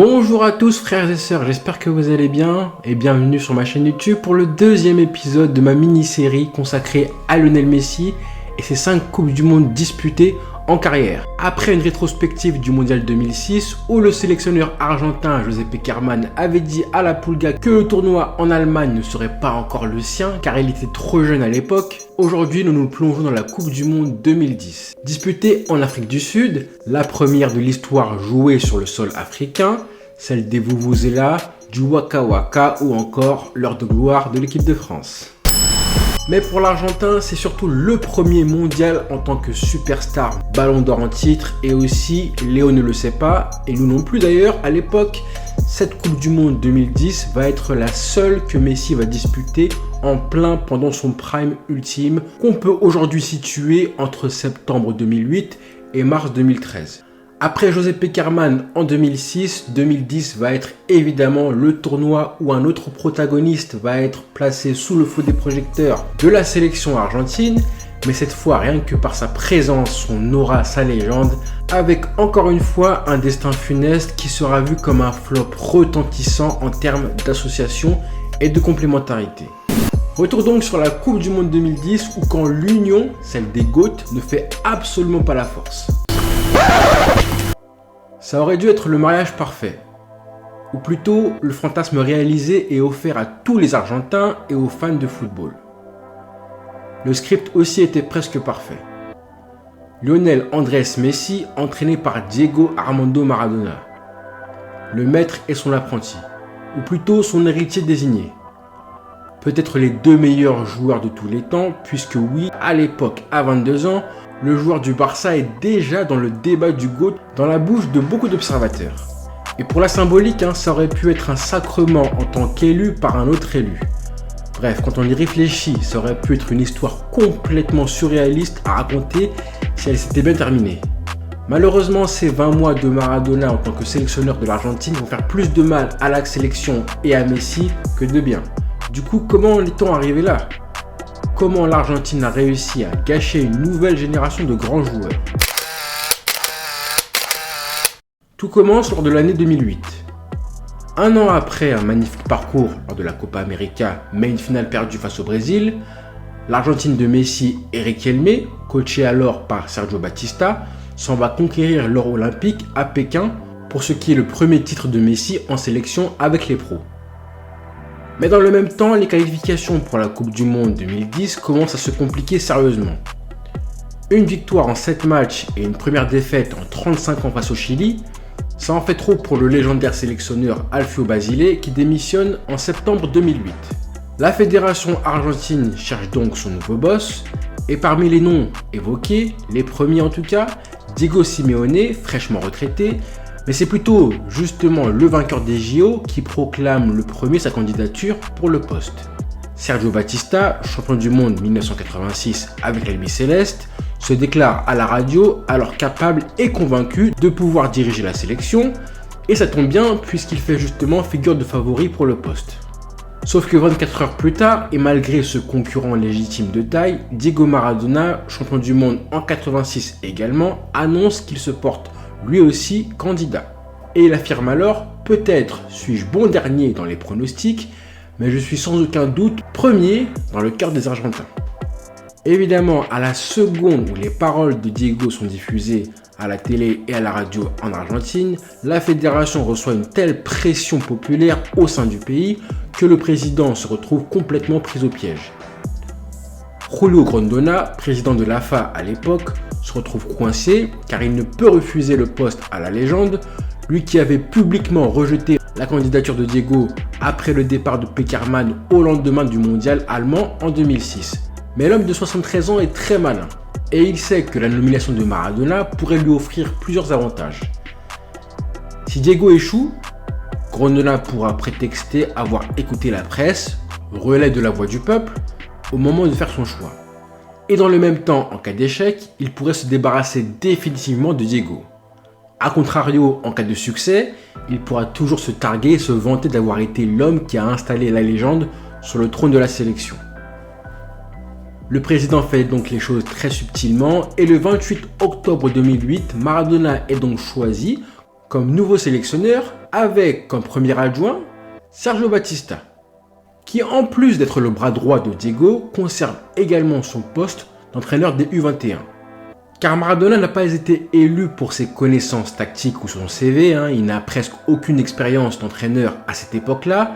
Bonjour à tous frères et sœurs, j'espère que vous allez bien et bienvenue sur ma chaîne YouTube pour le deuxième épisode de ma mini-série consacrée à Lionel Messi et ses 5 Coupes du Monde disputées en carrière. Après une rétrospective du Mondial 2006 où le sélectionneur argentin José Pekerman avait dit à la Pulga que le tournoi en Allemagne ne serait pas encore le sien car il était trop jeune à l'époque, aujourd'hui nous nous plongeons dans la Coupe du Monde 2010. Disputée en Afrique du Sud, la première de l'histoire jouée sur le sol africain, celle des Vuvuzela, du Waka Waka ou encore l'heure de gloire de l'équipe de France. Mais pour l'Argentin, c'est surtout le premier mondial en tant que superstar, ballon d'or en titre et aussi Léo ne le sait pas, et nous non plus d'ailleurs, à l'époque, cette Coupe du Monde 2010 va être la seule que Messi va disputer en plein pendant son prime ultime qu'on peut aujourd'hui situer entre septembre 2008 et mars 2013. Après José Pekerman en 2006, 2010 va être évidemment le tournoi où un autre protagoniste va être placé sous le feu des projecteurs de la sélection argentine, mais cette fois rien que par sa présence, son aura, sa légende, avec encore une fois un destin funeste qui sera vu comme un flop retentissant en termes d'association et de complémentarité. Retour donc sur la Coupe du Monde 2010 où quand l'union, celle des GOAT, ne fait absolument pas la force. Ça aurait dû être le mariage parfait, ou plutôt le fantasme réalisé et offert à tous les Argentins et aux fans de football. Le script aussi était presque parfait. Lionel Andrés Messi entraîné par Diego Armando Maradona. Le maître et son apprenti, ou plutôt son héritier désigné. Peut-être les deux meilleurs joueurs de tous les temps, puisque oui, à l'époque, à 22 ans, le joueur du Barça est déjà dans le débat du GOAT dans la bouche de beaucoup d'observateurs. Et pour la symbolique, ça aurait pu être un sacrement en tant qu'élu par un autre élu. Bref, quand on y réfléchit, ça aurait pu être une histoire complètement surréaliste à raconter si elle s'était bien terminée. Malheureusement, ces 20 mois de Maradona en tant que sélectionneur de l'Argentine vont faire plus de mal à la sélection et à Messi que de bien. Du coup, comment est-on arrivé là ? Comment l'Argentine a réussi à gâcher une nouvelle génération de grands joueurs? Tout commence lors de l'année 2008. Un an après un magnifique parcours lors de la Copa América, mais une finale perdue face au Brésil, l'Argentine de Messi et Riquelme, coachée alors par Sergio Batista, s'en va conquérir l'or olympique à Pékin pour ce qui est le premier titre de Messi en sélection avec les pros. Mais dans le même temps, les qualifications pour la Coupe du Monde 2010 commencent à se compliquer sérieusement. Une victoire en 7 matchs et une première défaite en 35 ans face au Chili, ça en fait trop pour le légendaire sélectionneur Alfio Basile qui démissionne en septembre 2008. La fédération argentine cherche donc son nouveau boss, et parmi les noms évoqués, les premiers en tout cas, Diego Simeone, fraîchement retraité, mais c'est plutôt justement le vainqueur des JO qui proclame le premier sa candidature pour le poste. Sergio Batista, champion du monde 1986 avec l'Albiceleste, se déclare à la radio alors capable et convaincu de pouvoir diriger la sélection, et ça tombe bien puisqu'il fait justement figure de favori pour le poste. Sauf que 24 heures plus tard, et malgré ce concurrent légitime de taille, Diego Maradona, champion du monde en 86 également, annonce qu'il se porte lui aussi candidat. Et il affirme alors, peut-être suis-je bon dernier dans les pronostics, mais je suis sans aucun doute premier dans le cœur des Argentins. Évidemment, à la seconde où les paroles de Diego sont diffusées à la télé et à la radio en Argentine, la fédération reçoit une telle pression populaire au sein du pays que le président se retrouve complètement pris au piège. Julio Grondona, président de l'AFA à l'époque, se retrouve coincé car il ne peut refuser le poste à la légende, lui qui avait publiquement rejeté la candidature de Diego après le départ de Pekerman au lendemain du mondial allemand en 2006. Mais l'homme de 73 ans est très malin et il sait que la nomination de Maradona pourrait lui offrir plusieurs avantages. Si Diego échoue, Grondona pourra prétexter avoir écouté la presse, relais de la voix du peuple, au moment de faire son choix. Et dans le même temps, en cas d'échec, il pourrait se débarrasser définitivement de Diego. A contrario, en cas de succès, il pourra toujours se targuer et se vanter d'avoir été l'homme qui a installé la légende sur le trône de la sélection. Le président fait donc les choses très subtilement et le 28 octobre 2008, Maradona est donc choisi comme nouveau sélectionneur, avec comme premier adjoint Sergio Batista, qui en plus d'être le bras droit de Diego, conserve également son poste d'entraîneur des U21. Car Maradona n'a pas été élu pour ses connaissances tactiques ou son CV, il n'a presque aucune expérience d'entraîneur à cette époque-là.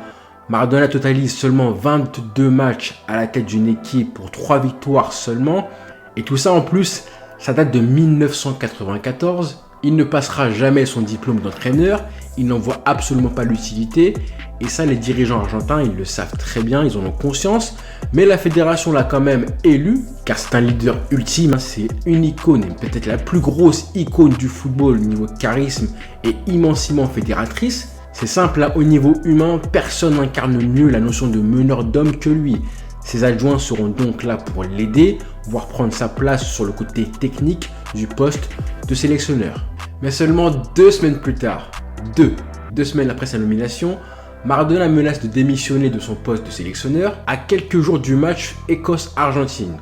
Maradona totalise seulement 22 matchs à la tête d'une équipe pour 3 victoires seulement, et tout ça en plus, ça date de 1994. Il ne passera jamais son diplôme d'entraîneur, il n'en voit absolument pas l'utilité, et ça les dirigeants argentins, ils le savent très bien, ils en ont conscience, mais la fédération l'a quand même élu, car c'est un leader ultime, c'est une icône, peut-être la plus grosse icône du football au niveau charisme et immensément fédératrice. C'est simple, au niveau humain, personne n'incarne mieux la notion de meneur d'homme que lui. Ses adjoints seront donc là pour l'aider, voire prendre sa place sur le côté technique du poste de sélectionneur. Mais seulement 2 semaines plus tard, deux semaines après sa nomination, Maradona menace de démissionner de son poste de sélectionneur à quelques jours du match Écosse-Argentine.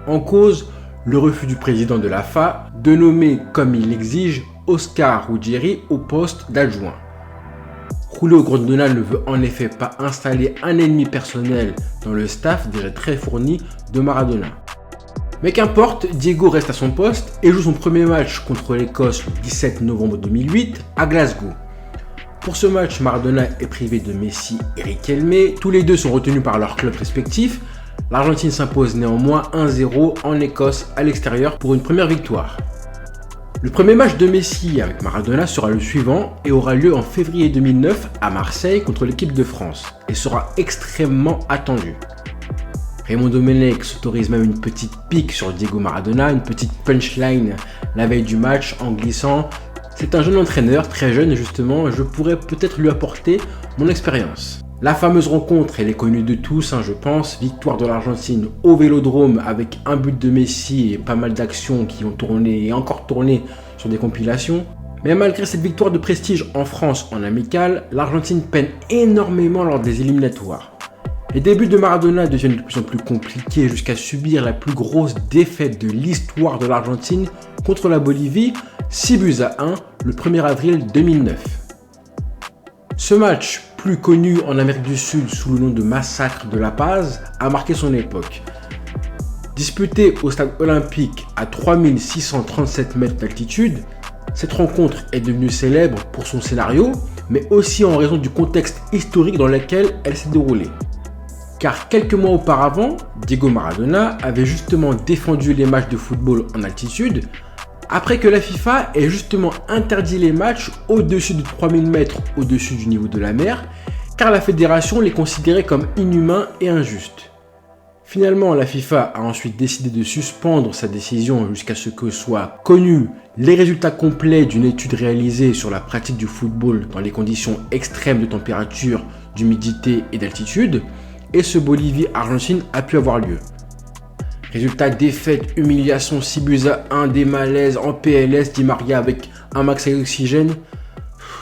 En cause, le refus du président de l'AFA de nommer, comme il l'exige, Oscar Ruggeri au poste d'adjoint. Julio Grondona ne veut en effet pas installer un ennemi personnel dans le staff déjà très fourni de Maradona. Mais qu'importe, Diego reste à son poste et joue son premier match contre l'Écosse le 17 novembre 2008 à Glasgow. Pour ce match, Maradona est privé de Messi et Riquelme. Tous les deux sont retenus par leurs clubs respectifs. L'Argentine s'impose néanmoins 1-0 en Écosse à l'extérieur pour une première victoire. Le premier match de Messi avec Maradona sera le suivant et aura lieu en février 2009 à Marseille contre l'équipe de France et sera extrêmement attendu. Raymond Domenech s'autorise même une petite pique sur Diego Maradona, une petite punchline la veille du match en glissant « C'est un jeune entraîneur, très jeune justement, je pourrais peut-être lui apporter mon expérience ». La fameuse rencontre, elle est connue de tous, je pense, victoire de l'Argentine au Vélodrome avec un but de Messi et pas mal d'actions qui ont tourné et encore tourné sur des compilations. Mais malgré cette victoire de prestige en France en amical, l'Argentine peine énormément lors des éliminatoires. Les débuts de Maradona deviennent de plus en plus compliqués jusqu'à subir la plus grosse défaite de l'histoire de l'Argentine contre la Bolivie, 6-1 le 1er avril 2009. Ce match, plus connu en Amérique du Sud sous le nom de Massacre de La Paz, a marqué son époque. Disputé au stade olympique à 3637 mètres d'altitude, cette rencontre est devenue célèbre pour son scénario, mais aussi en raison du contexte historique dans lequel elle s'est déroulée. Car quelques mois auparavant, Diego Maradona avait justement défendu les matchs de football en altitude, après que la FIFA ait justement interdit les matchs au-dessus de 3000 mètres au-dessus du niveau de la mer, car la fédération les considérait comme inhumains et injustes. Finalement, la FIFA a ensuite décidé de suspendre sa décision jusqu'à ce que soient connus les résultats complets d'une étude réalisée sur la pratique du football dans les conditions extrêmes de température, d'humidité et d'altitude, et ce Bolivie-Argentine a pu avoir lieu. Résultat, défaite, humiliation, 6-1, des malaises, en PLS, Di Maria avec un max d'oxygène.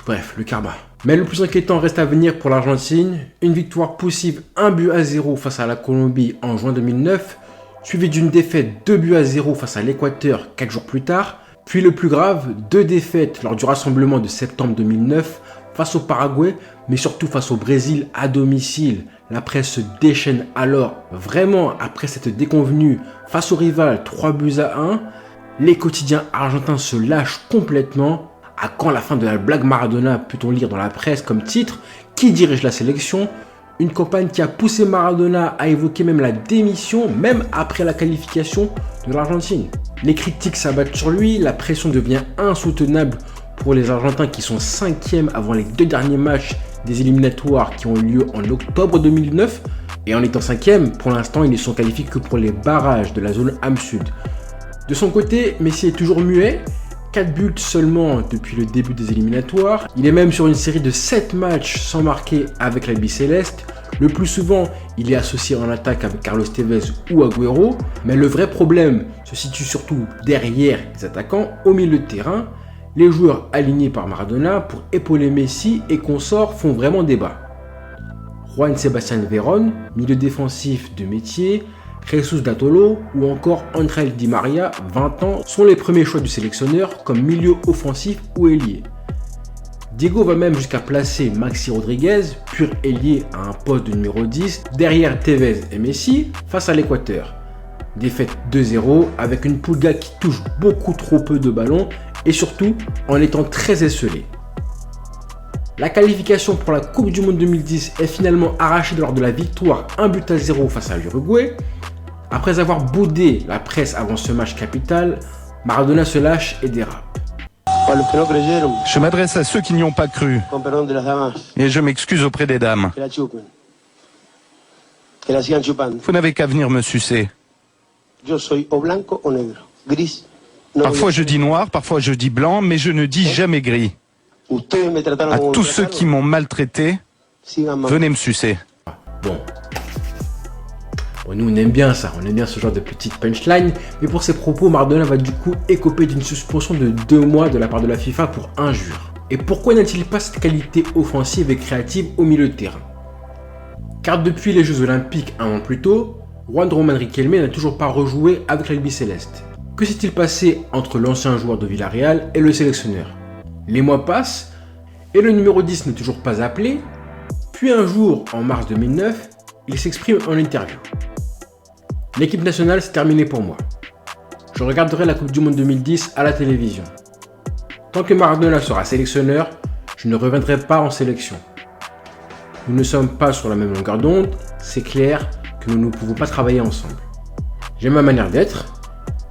Bref, le karma. Mais le plus inquiétant reste à venir pour l'Argentine. Une victoire poussive 1-0 face à la Colombie en juin 2009, suivie d'une défaite 2-0 face à l'Équateur 4 jours plus tard. Puis le plus grave, 2 défaites lors du rassemblement de septembre 2009 face au Paraguay, mais surtout face au Brésil à domicile. La presse se déchaîne alors, vraiment après cette déconvenue face au rival 3-1. Les quotidiens argentins se lâchent complètement. À quand la fin de la blague Maradona, peut-on lire dans la presse comme titre, qui dirige la sélection? Une campagne qui a poussé Maradona à évoquer même la démission, même après la qualification de l'Argentine. Les critiques s'abattent sur lui, la pression devient insoutenable pour les Argentins qui sont 5e avant les 2 derniers matchs des éliminatoires qui ont eu lieu en octobre 2009. Et en étant 5e, pour l'instant, ils ne sont qualifiés que pour les barrages de la zone Am Sud. De son côté, Messi est toujours muet. 4 buts seulement depuis le début des éliminatoires. Il est même sur une série de 7 matchs sans marquer avec la Bicéleste. Le plus souvent, il est associé en attaque avec Carlos Tevez ou Agüero. Mais le vrai problème se situe surtout derrière les attaquants, au milieu de terrain. Les joueurs alignés par Maradona pour épauler Messi et consorts font vraiment débat. Juan Sebastián Verón, milieu défensif de métier, Jesus Datolo ou encore Ángel Di María, 20 ans, sont les premiers choix du sélectionneur comme milieu offensif ou ailier. Diego va même jusqu'à placer Maxi Rodriguez, pur ailier à un poste de numéro 10, derrière Tevez et Messi, face à l'Équateur. Défaite 2-0 avec une Pulga qui touche beaucoup trop peu de ballons et surtout en étant très esselée. La qualification pour la Coupe du Monde 2010 est finalement arrachée lors de la victoire 1-0 face à l'Uruguay. Après avoir boudé la presse avant ce match capital, Maradona se lâche et dérape. Je m'adresse à ceux qui n'y ont pas cru et je m'excuse auprès des dames. Vous n'avez qu'à venir me sucer. Parfois je dis noir, parfois je dis blanc, mais je ne dis jamais gris. À tous ceux qui m'ont maltraité, venez me sucer. Bon, nous on aime bien ça, on aime bien ce genre de petites punchlines, mais pour ces propos, Maradona va du coup écoper d'une suspension de 2 mois de la part de la FIFA pour injure. Et pourquoi n'a-t-il pas cette qualité offensive et créative au milieu de terrain? Car depuis les Jeux Olympiques un an plus tôt, Juan Román Riquelme n'a toujours pas rejoué avec l'Albiceleste. Que s'est-il passé entre l'ancien joueur de Villarreal et le sélectionneur? Les mois passent et le numéro 10 n'est toujours pas appelé, puis un jour, en mars 2009, il s'exprime en interview. L'équipe nationale, c'est terminé pour moi. Je regarderai la Coupe du Monde 2010 à la télévision. Tant que Maradona sera sélectionneur, je ne reviendrai pas en sélection. Nous ne sommes pas sur la même longueur d'onde, c'est clair que nous ne pouvons pas travailler ensemble. J'ai ma manière d'être,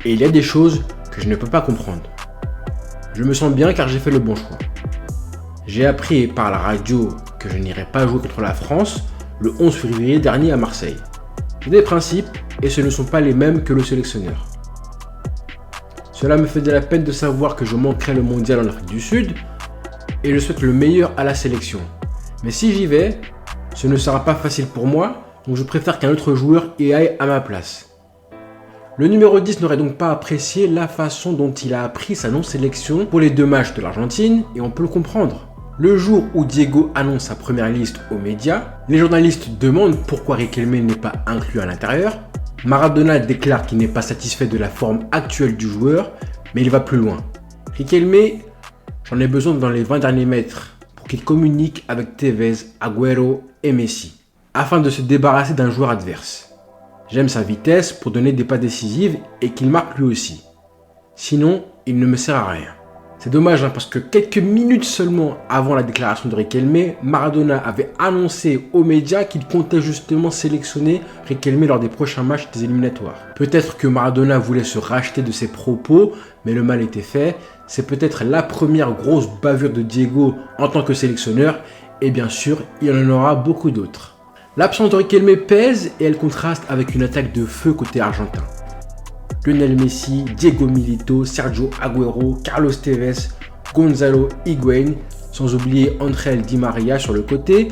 et il y a des choses que je ne peux pas comprendre. Je me sens bien car j'ai fait le bon choix. J'ai appris par la radio que je n'irai pas jouer contre la France le 11 février dernier à Marseille. J'ai des principes et ce ne sont pas les mêmes que le sélectionneur. Cela me fait de la peine de savoir que je manquerai le mondial en Afrique du Sud et je souhaite le meilleur à la sélection. Mais si j'y vais, ce ne sera pas facile pour moi, donc je préfère qu'un autre joueur y aille à ma place. Le numéro 10 n'aurait donc pas apprécié la façon dont il a appris sa non-sélection pour les 2 matchs de l'Argentine et on peut le comprendre. Le jour où Diego annonce sa première liste aux médias, les journalistes demandent pourquoi Riquelme n'est pas inclus à l'intérieur. Maradona déclare qu'il n'est pas satisfait de la forme actuelle du joueur, mais il va plus loin. Riquelme, j'en ai besoin dans les 20 derniers mètres pour qu'il communique avec Tevez, Agüero et Messi, afin de se débarrasser d'un joueur adverse. J'aime sa vitesse pour donner des passes décisives et qu'il marque lui aussi. Sinon, il ne me sert à rien. C'est dommage parce que quelques minutes seulement avant la déclaration de Riquelme, Maradona avait annoncé aux médias qu'il comptait justement sélectionner Riquelme lors des prochains matchs des éliminatoires. Peut-être que Maradona voulait se racheter de ses propos, mais le mal était fait. C'est peut-être la première grosse bavure de Diego en tant que sélectionneur et bien sûr, il y en aura beaucoup d'autres. L'absence de Riquelme pèse et elle contraste avec une attaque de feu côté argentin. Lionel Messi, Diego Milito, Sergio Agüero, Carlos Tevez, Gonzalo Higuaín, sans oublier Ángel Di María sur le côté,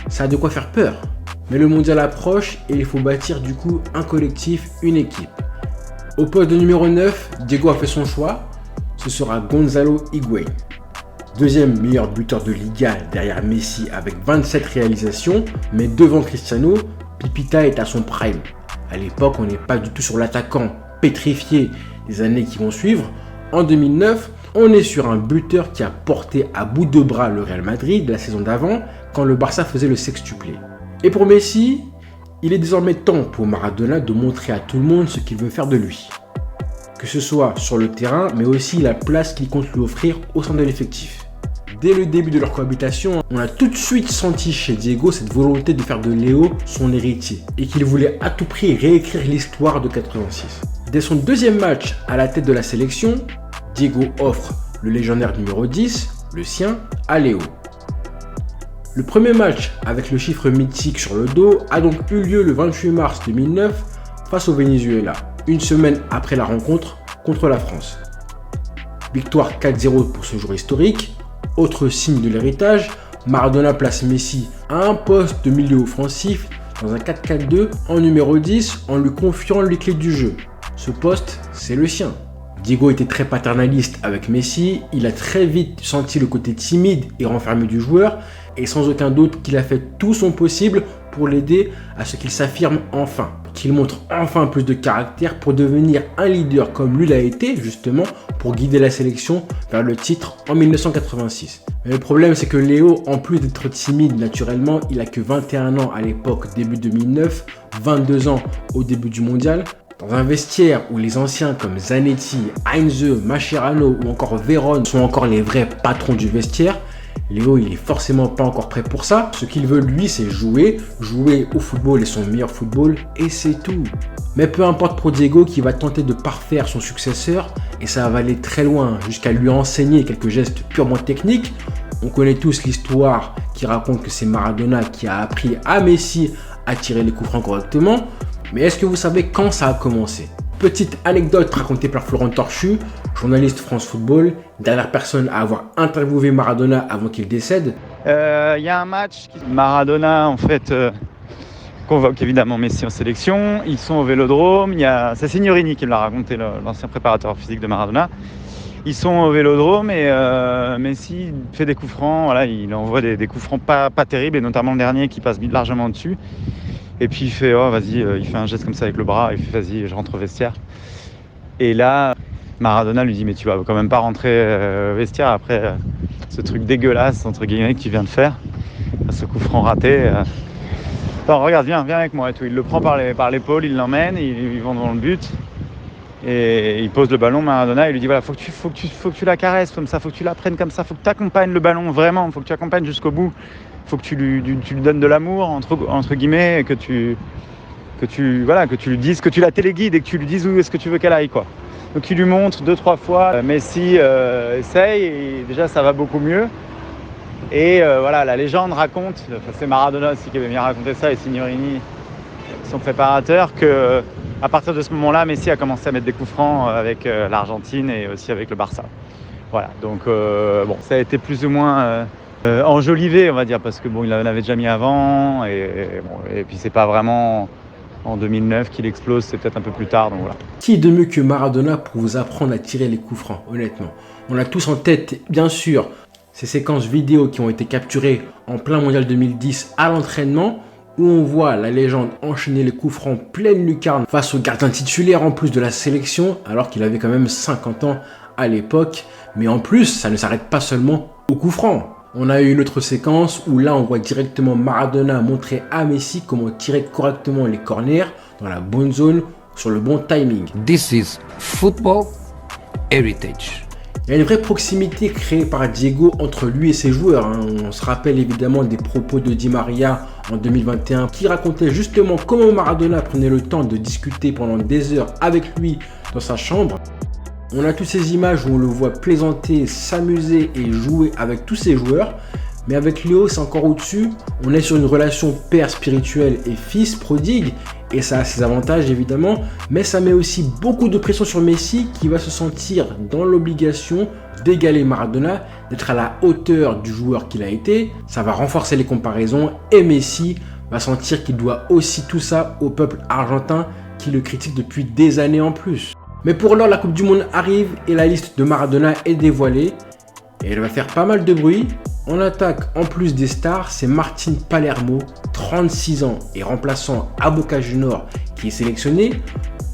ça a de quoi faire peur. Mais le mondial approche et il faut bâtir du coup un collectif, une équipe. Au poste de numéro 9, Diego a fait son choix, ce sera Gonzalo Higuaín. Deuxième meilleur buteur de Liga derrière Messi avec 27 réalisations, mais devant Cristiano, Pipita est à son prime. À l'époque, on n'est pas du tout sur l'attaquant pétrifié des années qui vont suivre. En 2009, on est sur un buteur qui a porté à bout de bras le Real Madrid la saison d'avant quand le Barça faisait le sextuplé. Et pour Messi, il est désormais temps pour Maradona de montrer à tout le monde ce qu'il veut faire de lui. Que ce soit sur le terrain, mais aussi la place qu'il compte lui offrir au sein de l'effectif. Dès le début de leur cohabitation, on a tout de suite senti chez Diego cette volonté de faire de Léo son héritier et qu'il voulait à tout prix réécrire l'histoire de 86. Dès son deuxième match à la tête de la sélection, Diego offre le légendaire numéro 10, le sien, à Léo. Le premier match avec le chiffre mythique sur le dos a donc eu lieu le 28 mars 2009 face au Venezuela, une semaine après la rencontre contre la France. Victoire 4-0 pour ce jour historique. Autre signe de l'héritage, Maradona place Messi à un poste de milieu offensif dans un 4-4-2 en numéro 10 en lui confiant les clés du jeu. Ce poste, c'est le sien. Diego était très paternaliste avec Messi, il a très vite senti le côté timide et renfermé du joueur et sans aucun doute qu'il a fait tout son possible pour l'aider à ce qu'il s'affirme enfin. qu'il montre enfin plus de caractère pour devenir un leader comme lui l'a été justement pour guider la sélection vers le titre en 1986. Mais le problème c'est que Léo, en plus d'être timide naturellement, il a que 21 ans à l'époque début 2009, 22 ans au début du mondial. Dans un vestiaire où les anciens comme Zanetti, Heinze, Mascherano ou encore Véron sont encore les vrais patrons du vestiaire, Léo il est forcément pas encore prêt pour ça. Ce qu'il veut lui c'est jouer au football et son meilleur football et c'est tout. Mais peu importe pour Diego qui va tenter de parfaire son successeur et ça va aller très loin jusqu'à lui enseigner quelques gestes purement techniques. On connaît tous l'histoire qui raconte que c'est Maradona qui a appris à Messi à tirer les coups francs correctement. Mais est-ce que vous savez quand ça a commencé? Petite anecdote racontée par Florent Torchu, journaliste France Football, dernière personne à avoir interviewé Maradona avant qu'il décède. Y a un match, Maradona en fait convoque évidemment Messi en sélection, ils sont au Vélodrome, c'est Signorini qui me l'a raconté, l'ancien préparateur physique de Maradona. Ils sont au Vélodrome et Messi fait des coups francs, voilà, il envoie des coups francs pas terribles et notamment le dernier qui passe largement au-dessus. Et puis il fait, oh vas-y, il fait un geste comme ça avec le bras, il fait vas-y, je rentre au vestiaire. Et là, Maradona lui dit, mais tu vas quand même pas rentrer au vestiaire après ce truc dégueulasse, entre guillemets, que tu viens de faire, ce coup franc raté. Attends, regarde, viens avec moi et tout. Il le prend par l'épaule, il l'emmène, ils vont devant le but. Et il pose le ballon, Maradona, il lui dit, voilà, faut que tu la caresses comme ça, faut que tu la prennes comme ça, faut que tu accompagnes le ballon vraiment, faut que tu accompagnes jusqu'au bout. Faut que tu lui donnes de l'amour entre guillemets et que tu lui dises, que tu la téléguides et que tu lui dises où est-ce que tu veux qu'elle aille quoi. Donc il lui montre 2-3 fois, Messi essaye et déjà ça va beaucoup mieux. Et voilà, la légende raconte, c'est Maradona aussi qui avait bien raconté ça et Signorini, son préparateur, que à partir de ce moment-là, Messi a commencé à mettre des coups francs avec l'Argentine et aussi avec le Barça. Voilà, donc bon, ça a été plus ou moins enjolivé, on va dire, parce que bon, il en avait déjà mis avant, et puis c'est pas vraiment en 2009 qu'il explose, c'est peut-être un peu plus tard, donc voilà. Qui de mieux que Maradona pour vous apprendre à tirer les coups francs, honnêtement? On a tous en tête, bien sûr, ces séquences vidéo qui ont été capturées en plein mondial 2010 à l'entraînement, où on voit la légende enchaîner les coups francs pleine lucarne face au gardien titulaire en plus de la sélection, alors qu'il avait quand même 50 ans à l'époque. Mais en plus, ça ne s'arrête pas seulement aux coups francs. On a eu une autre séquence où là on voit directement Maradona montrer à Messi comment tirer correctement les corners dans la bonne zone, sur le bon timing. This is football heritage. Il y a une vraie proximité créée par Diego entre lui et ses joueurs. On se rappelle évidemment des propos de Di Maria en 2021 qui racontait justement comment Maradona prenait le temps de discuter pendant des heures avec lui dans sa chambre. On a toutes ces images où on le voit plaisanter, s'amuser et jouer avec tous ses joueurs. Mais avec Léo, c'est encore au-dessus. On est sur une relation père spirituel et fils prodigue. Et ça a ses avantages évidemment. Mais ça met aussi beaucoup de pression sur Messi qui va se sentir dans l'obligation d'égaler Maradona, d'être à la hauteur du joueur qu'il a été. Ça va renforcer les comparaisons. Et Messi va sentir qu'il doit aussi tout ça au peuple argentin qui le critique depuis des années en plus. Mais pour l'heure, la Coupe du Monde arrive et la liste de Maradona est dévoilée. Et elle va faire pas mal de bruit. En attaque, en plus des stars, c'est Martin Palermo, 36 ans et remplaçant à Boca Juniors, qui est sélectionné.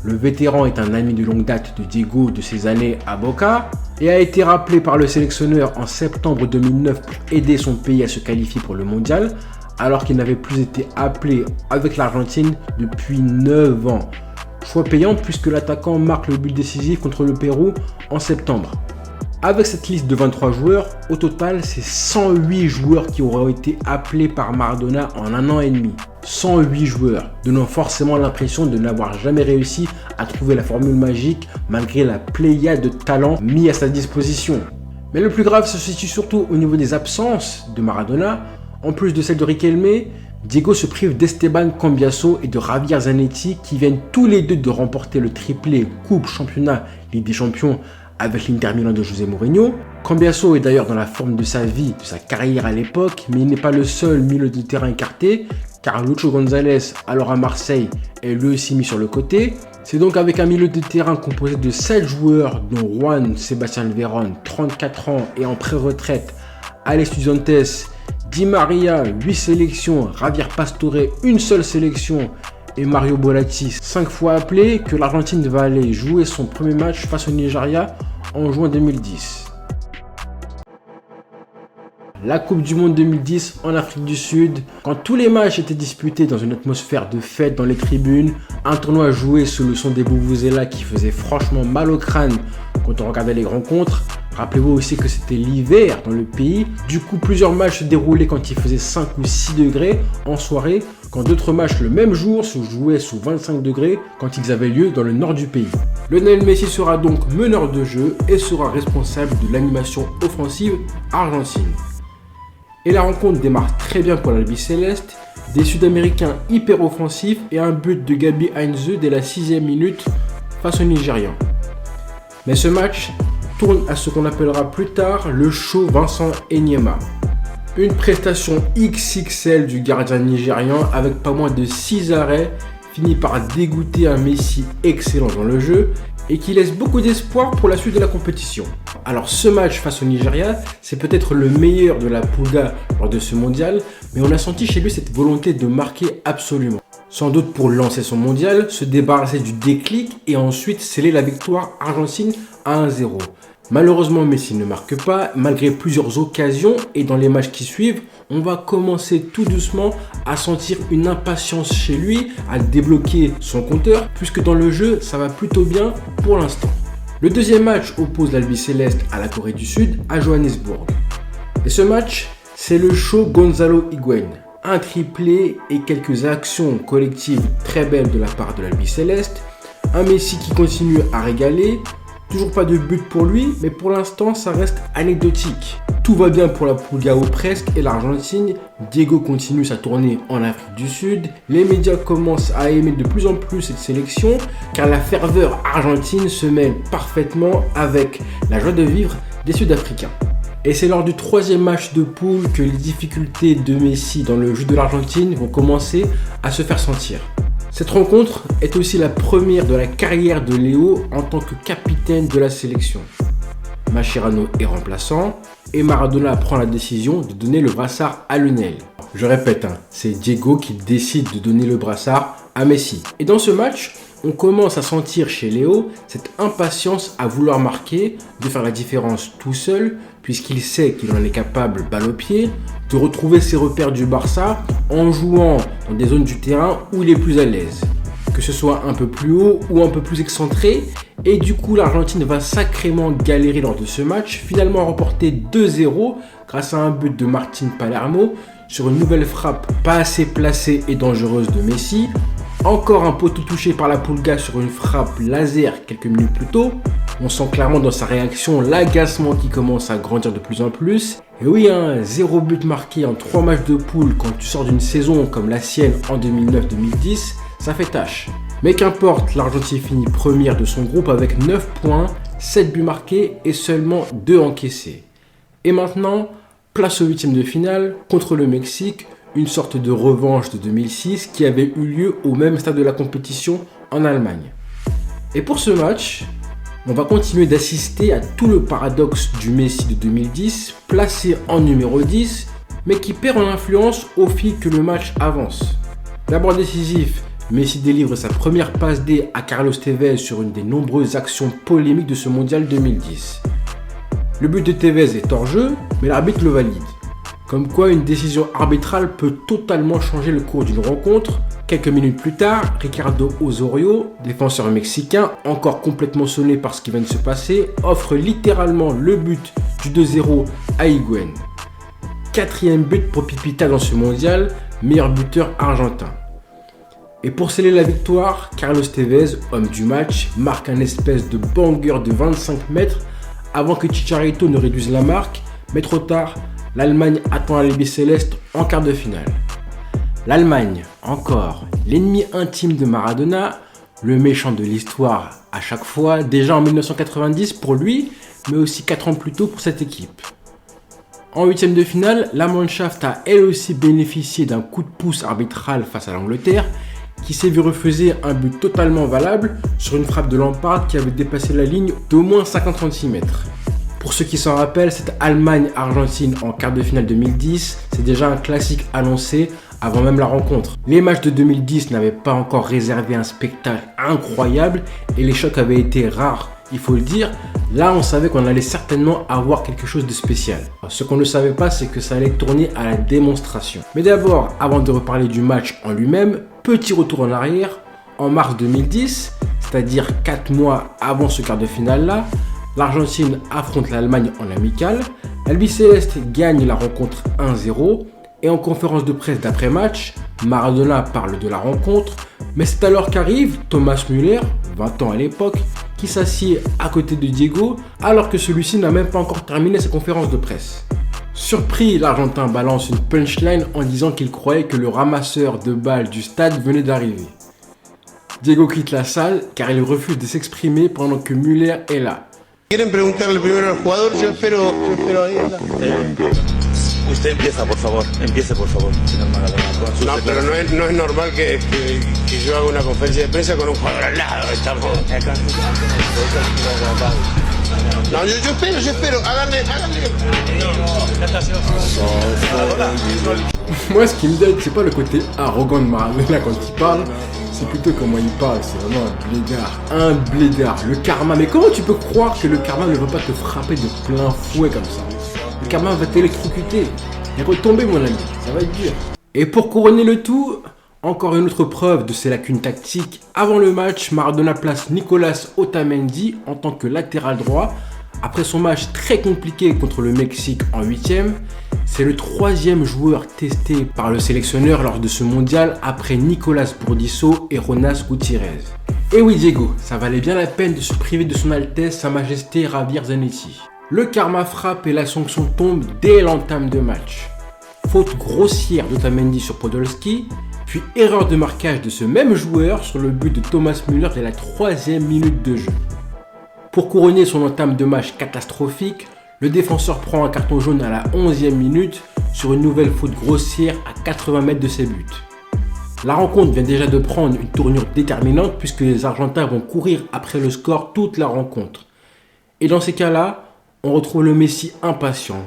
Le vétéran est un ami de longue date de Diego de ses années à Boca et a été rappelé par le sélectionneur en septembre 2009 pour aider son pays à se qualifier pour le mondial, alors qu'il n'avait plus été appelé avec l'Argentine depuis 9 ans. Choix payant puisque l'attaquant marque le but décisif contre le Pérou en septembre. Avec cette liste de 23 joueurs, au total, c'est 108 joueurs qui auront été appelés par Maradona en 1 an et demi. 108 joueurs, donnant forcément l'impression de n'avoir jamais réussi à trouver la formule magique malgré la pléiade de talents mis à sa disposition. Mais le plus grave se situe surtout au niveau des absences de Maradona. En plus de celle de Riquelme, Diego se prive d'Esteban Cambiasso et de Javier Zanetti qui viennent tous les deux de remporter le triplé Coupe, Championnat, Ligue des Champions avec l'Inter Milan de José Mourinho. Cambiasso est d'ailleurs dans la forme de sa vie, de sa carrière à l'époque, mais il n'est pas le seul milieu de terrain écarté car Lucho González, alors à Marseille, est lui aussi mis sur le côté. C'est donc avec un milieu de terrain composé de 7 joueurs dont Juan Sebastián Veron, 34 ans et en pré-retraite, à l'Estudiantes, Di Maria, 8 sélections, Javier Pastore, une seule sélection, et Mario Bolatti 5 fois appelés que l'Argentine va aller jouer son premier match face au Nigeria en juin 2010. La Coupe du Monde 2010 en Afrique du Sud, quand tous les matchs étaient disputés dans une atmosphère de fête dans les tribunes, un tournoi joué sous le son des vuvuzelas qui faisait franchement mal au crâne quand on regardait les rencontres. Rappelez-vous aussi que c'était l'hiver dans le pays, du coup plusieurs matchs se déroulaient quand il faisait 5 ou 6 degrés en soirée, quand d'autres matchs le même jour se jouaient sous 25 degrés quand ils avaient lieu dans le nord du pays. Lionel Messi sera donc meneur de jeu et sera responsable de l'animation offensive argentine. Et la rencontre démarre très bien pour l'Albiceleste, des Sud-Américains hyper offensifs et un but de Gabi Heinze dès la 6e minute face aux Nigérians. Mais ce match tourne à ce qu'on appellera plus tard le show Vincent Enyema. Une prestation XXL du gardien nigérian avec pas moins de 6 arrêts finit par dégoûter un Messi excellent dans le jeu et qui laisse beaucoup d'espoir pour la suite de la compétition. Alors ce match face au Nigeria, c'est peut-être le meilleur de la Pulga lors de ce mondial, mais on a senti chez lui cette volonté de marquer absolument. Sans doute pour lancer son mondial, se débarrasser du déclic et ensuite sceller la victoire argentine à 1-0. Malheureusement, Messi ne marque pas, malgré plusieurs occasions, et dans les matchs qui suivent, on va commencer tout doucement à sentir une impatience chez lui, à débloquer son compteur, puisque dans le jeu, ça va plutôt bien pour l'instant. Le deuxième match oppose l'Albiceleste à la Corée du Sud, à Johannesburg. Et ce match, c'est le show Gonzalo Higuaín. Un triplé et quelques actions collectives très belles de la part de l'Albiceleste. Un Messi qui continue à régaler. Toujours pas de but pour lui, mais pour l'instant, ça reste anecdotique. Tout va bien pour la Pulga ou presque et l'Argentine. Diego continue sa tournée en Afrique du Sud. Les médias commencent à aimer de plus en plus cette sélection, car la ferveur argentine se mêle parfaitement avec la joie de vivre des Sud-Africains. Et c'est lors du troisième match de poule que les difficultés de Messi dans le jeu de l'Argentine vont commencer à se faire sentir. Cette rencontre est aussi la première de la carrière de Léo en tant que capitaine de la sélection. Mascherano est remplaçant et Maradona prend la décision de donner le brassard à Lionel. Je répète, c'est Diego qui décide de donner le brassard à Messi. Et dans ce match, on commence à sentir chez Léo cette impatience à vouloir marquer, de faire la différence tout seul, puisqu'il sait qu'il en est capable balle au pied, de retrouver ses repères du Barça en jouant dans des zones du terrain où il est plus à l'aise. Que ce soit un peu plus haut ou un peu plus excentré, et du coup l'Argentine va sacrément galérer lors de ce match, finalement remporté 2-0 grâce à un but de Martín Palermo sur une nouvelle frappe pas assez placée et dangereuse de Messi. Encore un poteau touché par la Pulga sur une frappe laser quelques minutes plus tôt. On sent clairement dans sa réaction l'agacement qui commence à grandir de plus en plus. Et oui, 0 but marqué en 3 matchs de poule quand tu sors d'une saison comme la sienne en 2009-2010, ça fait tâche. Mais qu'importe, l'Argentine finit première de son groupe avec 9 points, 7 buts marqués et seulement 2 encaissés. Et maintenant, place au 8e de finale contre le Mexique, une sorte de revanche de 2006 qui avait eu lieu au même stade de la compétition en Allemagne. Et pour ce match, on va continuer d'assister à tout le paradoxe du Messi de 2010, placé en numéro 10, mais qui perd en influence au fil que le match avance. D'abord décisif, Messi délivre sa première passe D à Carlos Tevez sur une des nombreuses actions polémiques de ce mondial 2010. Le but de Tevez est hors jeu, mais l'arbitre le valide. Comme quoi une décision arbitrale peut totalement changer le cours d'une rencontre. Quelques minutes plus tard, Ricardo Osorio, défenseur mexicain, encore complètement sonné par ce qui vient de se passer, offre littéralement le but du 2-0 à Higuaín. 4e but pour Pipita dans ce mondial, meilleur buteur argentin. Et pour sceller la victoire, Carlos Tevez, homme du match, marque un espèce de banger de 25 mètres avant que Chicharito ne réduise la marque, mais trop tard, l'Allemagne attend l'Albiceleste en quart de finale. L'Allemagne, encore, l'ennemi intime de Maradona, le méchant de l'histoire à chaque fois, déjà en 1990 pour lui, mais aussi 4 ans plus tôt pour cette équipe. En 8e de finale, la Mannschaft a elle aussi bénéficié d'un coup de pouce arbitral face à l'Angleterre, qui s'est vu refuser un but totalement valable sur une frappe de Lampard qui avait dépassé la ligne d'au moins 50 cm. Pour ceux qui s'en rappellent, cette Allemagne-Argentine en quart de finale 2010, c'est déjà un classique annoncé avant même la rencontre. Les matchs de 2010 n'avaient pas encore réservé un spectacle incroyable et les chocs avaient été rares, il faut le dire. Là, on savait qu'on allait certainement avoir quelque chose de spécial. Ce qu'on ne savait pas, c'est que ça allait tourner à la démonstration. Mais d'abord, avant de reparler du match en lui-même, petit retour en arrière. En mars 2010, c'est-à-dire 4 mois avant ce quart de finale-là, l'Argentine affronte l'Allemagne en amical. L'Albiceleste gagne la rencontre 1-0 et en conférence de presse d'après-match, Maradona parle de la rencontre, mais c'est alors qu'arrive Thomas Müller, 20 ans à l'époque, qui s'assied à côté de Diego alors que celui-ci n'a même pas encore terminé sa conférence de presse. Surpris, l'Argentin balance une punchline en disant qu'il croyait que le ramasseur de balles du stade venait d'arriver. Diego quitte la salle car il refuse de s'exprimer pendant que Müller est là. ¿Quieren preguntarle primero al jugador? Yo espero ahí. Usted empieza, por favor, señor Maradona. No, pero no es normal que yo haga una conferencia de prensa con un jugador al lado. No, yo espero, háganle. Moi, ce qui me donne, c'est pas le côté arrogant de Maradona quand il parle, c'est plutôt comment il parle, c'est vraiment un blédard, le karma. Mais comment tu peux croire que le karma ne va pas te frapper de plein fouet comme ça? Le karma va t'électrocuter et retomber, mon ami, ça va être dur. Et pour couronner le tout, encore une autre preuve de ses lacunes tactiques. Avant le match, Maradona place Nicolas Otamendi en tant que latéral droit. Après son match très compliqué contre le Mexique en 8e, c'est le 3e joueur testé par le sélectionneur lors de ce mondial après Nicolas Burdisso et Jonas Gutiérrez. Et oui Diego, ça valait bien la peine de se priver de son Altesse Sa Majesté Javier Zanetti. Le karma frappe et la sanction tombe dès l'entame de match. Faute grossière d'Otamendi sur Podolski, puis erreur de marquage de ce même joueur sur le but de Thomas Müller dès la 3e minute de jeu. Pour couronner son entame de match catastrophique, le défenseur prend un carton jaune à la 11e minute sur une nouvelle faute grossière à 80 mètres de ses buts. La rencontre vient déjà de prendre une tournure déterminante puisque les Argentins vont courir après le score toute la rencontre. Et dans ces cas-là, on retrouve le Messi impatient,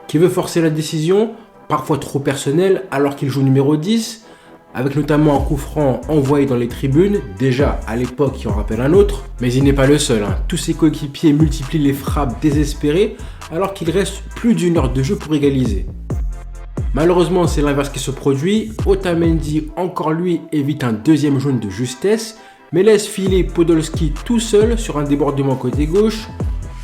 qui veut forcer la décision, parfois trop personnelle alors qu'il joue numéro 10, avec notamment un coup franc envoyé dans les tribunes, déjà à l'époque qui en rappelle un autre, mais il n'est pas le seul. Tous ses coéquipiers multiplient les frappes désespérées alors qu'il reste plus d'une heure de jeu pour égaliser. Malheureusement, c'est l'inverse qui se produit. Otamendi, encore lui, évite un deuxième jaune de justesse, mais laisse filer Podolski tout seul sur un débordement côté gauche.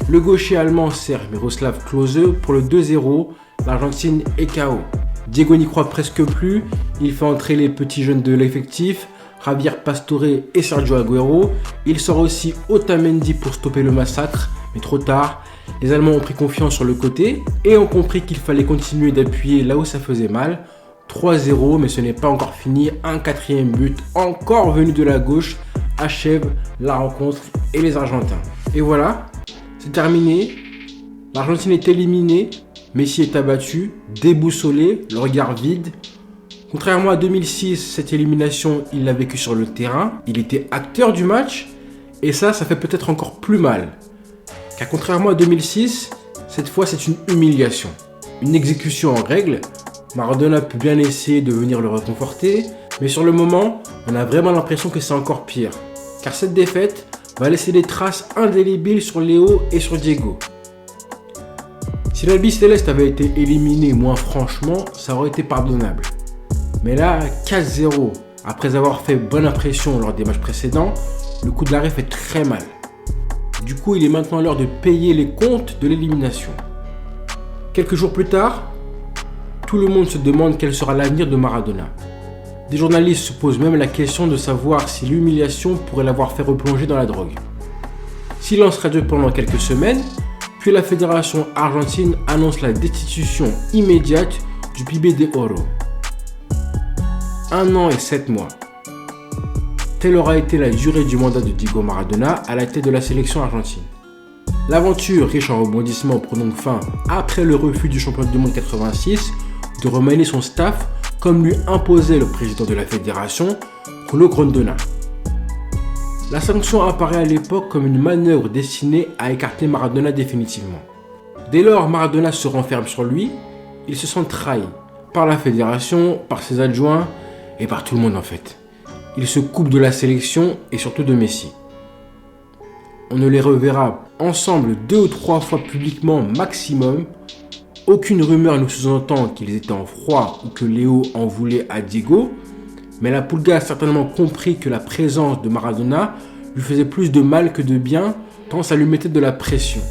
Le gaucher allemand sert Miroslav Klose pour le 2-0, l'Argentine est KO. Diego n'y croit presque plus, il fait entrer les petits jeunes de l'effectif, Javier Pastore et Sergio Agüero. Il sort aussi Otamendi pour stopper le massacre, mais trop tard. Les Allemands ont pris confiance sur le côté et ont compris qu'il fallait continuer d'appuyer là où ça faisait mal. 3-0, mais ce n'est pas encore fini, un 4e but encore venu de la gauche achève la rencontre et les Argentins. Et voilà, c'est terminé, l'Argentine est éliminée. Messi est abattu, déboussolé, le regard vide. Contrairement à 2006, cette élimination, il l'a vécu sur le terrain. Il était acteur du match. Et ça fait peut-être encore plus mal. Car contrairement à 2006, cette fois c'est une humiliation. Une exécution en règle. Maradona peut bien essayer de venir le réconforter. Mais sur le moment, on a vraiment l'impression que c'est encore pire. Car cette défaite va laisser des traces indélébiles sur Léo et sur Diego. Si l'Albiceleste avait été éliminé moins franchement, ça aurait été pardonnable. Mais là, 4-0, après avoir fait bonne impression lors des matchs précédents, le coup de l'arrêt fait très mal. Du coup, il est maintenant l'heure de payer les comptes de l'élimination. Quelques jours plus tard, tout le monde se demande quel sera l'avenir de Maradona. Des journalistes se posent même la question de savoir si l'humiliation pourrait l'avoir fait replonger dans la drogue. Silence radio pendant quelques semaines, puis la fédération argentine annonce la destitution immédiate du Pibe de Oro. 1 an et 7 mois. Telle aura été la durée du mandat de Diego Maradona à la tête de la sélection argentine. L'aventure, riche en rebondissements, prend donc fin après le refus du champion du monde 86 de remanier son staff comme lui imposait le président de la fédération, Julio Grondona. La sanction apparaît à l'époque comme une manœuvre destinée à écarter Maradona définitivement. Dès lors, Maradona se renferme sur lui, il se sent trahi. par la fédération, par ses adjoints et par tout le monde en fait. Il se coupe de la sélection et surtout de Messi. On ne les reverra ensemble 2 ou 3 fois publiquement maximum. Aucune rumeur ne sous-entend qu'ils étaient en froid ou que Léo en voulait à Diego. Mais la Pulga a certainement compris que la présence de Maradona lui faisait plus de mal que de bien, tant ça lui mettait de la pression.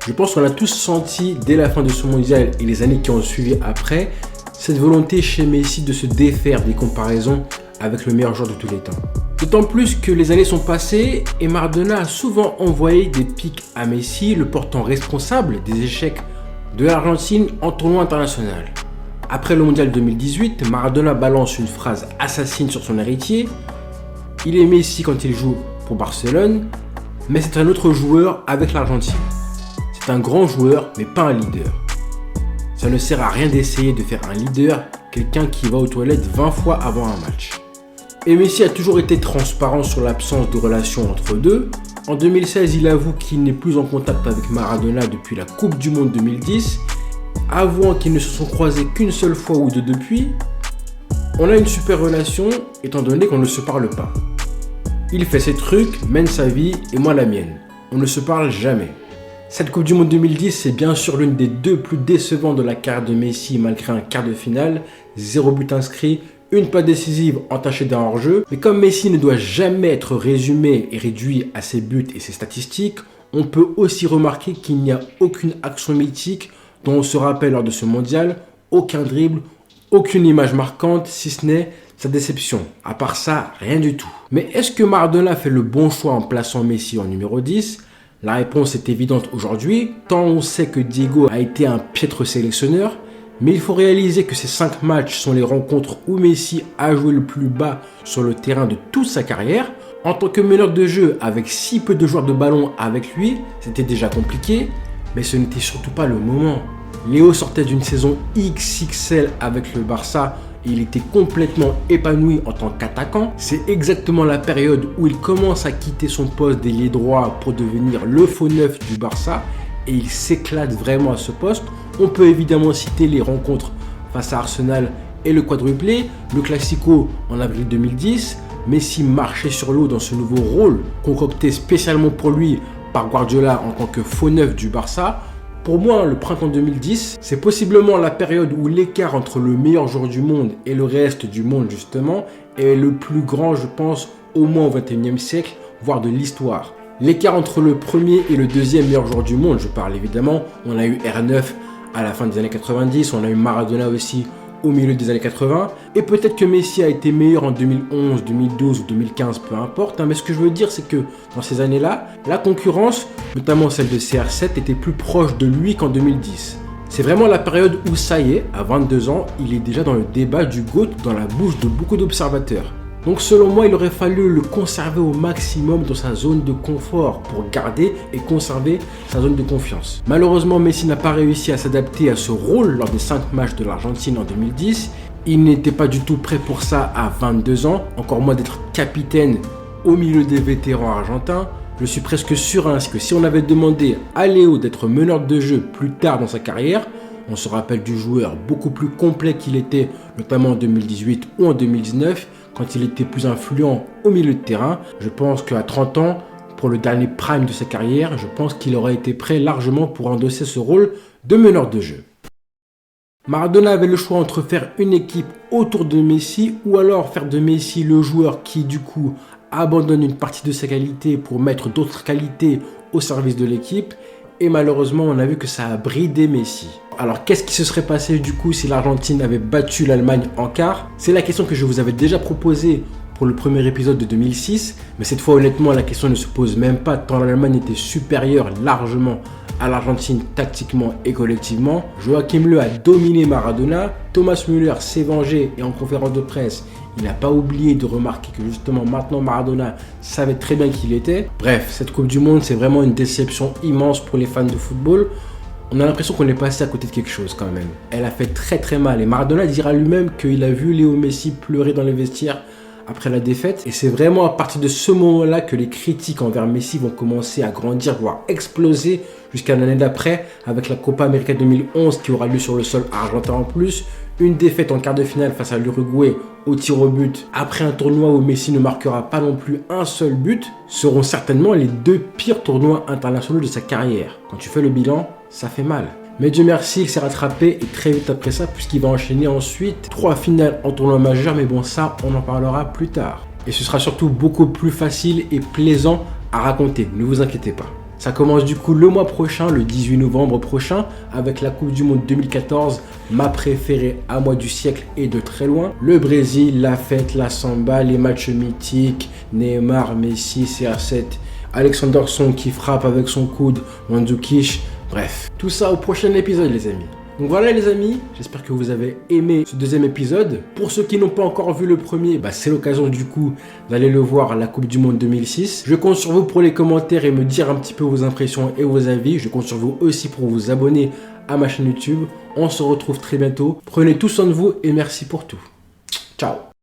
Je pense qu'on a tous senti dès la fin de ce mondial et les années qui ont suivi après, cette volonté chez Messi de se défaire des comparaisons avec le meilleur joueur de tous les temps. D'autant plus que les années sont passées et Maradona a souvent envoyé des piques à Messi, le portant responsable des échecs de l'Argentine en tournoi international. Après le mondial 2018, Maradona balance une phrase assassine sur son héritier. Il est Messi quand il joue pour Barcelone, mais c'est un autre joueur avec l'Argentine. C'est un grand joueur, mais pas un leader. Ça ne sert à rien d'essayer de faire un leader, quelqu'un qui va aux toilettes 20 fois avant un match. Et Messi a toujours été transparent sur l'absence de relation entre eux deux. En 2016, il avoue qu'il n'est plus en contact avec Maradona depuis la Coupe du Monde 2010, avouant qu'ils ne se sont croisés qu'une seule fois ou deux depuis. On a une super relation, étant donné qu'on ne se parle pas. Il fait ses trucs, mène sa vie et moi la mienne. On ne se parle jamais. Cette Coupe du Monde 2010, c'est bien sûr l'une des 2 plus décevantes de la carrière de Messi malgré un quart de finale, 0 but inscrit, une passe décisive entachée d'un hors-jeu. Mais comme Messi ne doit jamais être résumé et réduit à ses buts et ses statistiques, on peut aussi remarquer qu'il n'y a aucune action mythique dont on se rappelle lors de ce mondial, aucun dribble, aucune image marquante, si ce n'est sa déception. À part ça, rien du tout. Mais est-ce que Maradona fait le bon choix en plaçant Messi en numéro 10 ? La réponse est évidente aujourd'hui, tant on sait que Diego a été un piètre sélectionneur, mais il faut réaliser que ces 5 matchs sont les rencontres où Messi a joué le plus bas sur le terrain de toute sa carrière. En tant que meneur de jeu, avec si peu de joueurs de ballon avec lui, c'était déjà compliqué, mais ce n'était surtout pas le moment. Léo sortait d'une saison XXL avec le Barça et il était complètement épanoui en tant qu'attaquant. C'est exactement la période où il commence à quitter son poste d'ailier droit pour devenir le faux neuf du Barça et il s'éclate vraiment à ce poste. On peut évidemment citer les rencontres face à Arsenal et le quadruplé, le Classico en avril 2010. Messi marchait sur l'eau dans ce nouveau rôle concocté spécialement pour lui par Guardiola en tant que faux neuf du Barça. Pour moi, le printemps 2010, c'est possiblement la période où l'écart entre le meilleur joueur du monde et le reste du monde justement est le plus grand, je pense, au moins au XXIe siècle, voire de l'histoire. L'écart entre le premier et le deuxième meilleur joueur du monde, je parle évidemment, on a eu R9 à la fin des années 90, on a eu Maradona aussi au milieu des années 80, et peut-être que Messi a été meilleur en 2011, 2012 ou 2015, peu importe, mais ce que je veux dire c'est que dans ces années-là, la concurrence, notamment celle de CR7, était plus proche de lui qu'en 2010. C'est vraiment la période où ça y est, à 22 ans, il est déjà dans le débat du GOAT dans la bouche de beaucoup d'observateurs. Donc selon moi, il aurait fallu le conserver au maximum dans sa zone de confort pour garder et conserver sa zone de confiance. Malheureusement, Messi n'a pas réussi à s'adapter à ce rôle lors des 5 matchs de l'Argentine en 2010. Il n'était pas du tout prêt pour ça à 22 ans, encore moins d'être capitaine au milieu des vétérans argentins. Je suis presque sûr que si on avait demandé à Léo d'être meneur de jeu plus tard dans sa carrière, on se rappelle du joueur beaucoup plus complet qu'il était, notamment en 2018 ou en 2019, quand il était plus influent au milieu de terrain. Je pense qu'à 30 ans, pour le dernier prime de sa carrière, je pense qu'il aurait été prêt largement pour endosser ce rôle de meneur de jeu. Maradona avait le choix entre faire une équipe autour de Messi ou alors faire de Messi le joueur qui du coup abandonne une partie de sa qualité pour mettre d'autres qualités au service de l'équipe. Et malheureusement, on a vu que ça a bridé Messi. Alors, qu'est-ce qui se serait passé du coup si l'Argentine avait battu l'Allemagne en quart ? C'est la question que je vous avais déjà proposée pour le premier épisode de 2006. Mais cette fois, honnêtement, la question ne se pose même pas tant l'Allemagne était supérieure largement à l'Argentine tactiquement et collectivement. Joachim Löw a dominé Maradona. Thomas Müller s'est vengé et en conférence de presse, il n'a pas oublié de remarquer que justement maintenant Maradona savait très bien qui il était. Bref, cette Coupe du Monde, c'est vraiment une déception immense pour les fans de football. On a l'impression qu'on est passé à côté de quelque chose quand même. Elle a fait très très mal et Maradona dira lui-même qu'il a vu Léo Messi pleurer dans les vestiaires après la défaite. Et c'est vraiment à partir de ce moment-là que les critiques envers Messi vont commencer à grandir, voire exploser jusqu'à l'année d'après, avec la Copa América 2011 qui aura lieu sur le sol argentin en plus. Une défaite en quart de finale face à l'Uruguay au tir au but, après un tournoi où Messi ne marquera pas non plus un seul but, seront certainement les 2 pires tournois internationaux de sa carrière. Quand tu fais le bilan, ça fait mal. Mais Dieu merci, il s'est rattrapé et très vite après ça, puisqu'il va enchaîner ensuite 3 finales en tournoi majeur, mais bon ça, on en parlera plus tard. Et ce sera surtout beaucoup plus facile et plaisant à raconter, ne vous inquiétez pas. Ça commence du coup le mois prochain, le 18 novembre prochain, avec la Coupe du Monde 2014, ma préférée à moi du siècle et de très loin. Le Brésil, la fête, la samba, les matchs mythiques, Neymar, Messi, CR7, Alexanderson qui frappe avec son coude, Mandzukic, bref. Tout ça au prochain épisode les amis. Donc voilà les amis, j'espère que vous avez aimé ce 2e épisode. Pour ceux qui n'ont pas encore vu le premier, c'est l'occasion du coup d'aller le voir à la Coupe du Monde 2006. Je compte sur vous pour les commentaires et me dire un petit peu vos impressions et vos avis. Je compte sur vous aussi pour vous abonner à ma chaîne YouTube. On se retrouve très bientôt. Prenez tout soin de vous et merci pour tout. Ciao.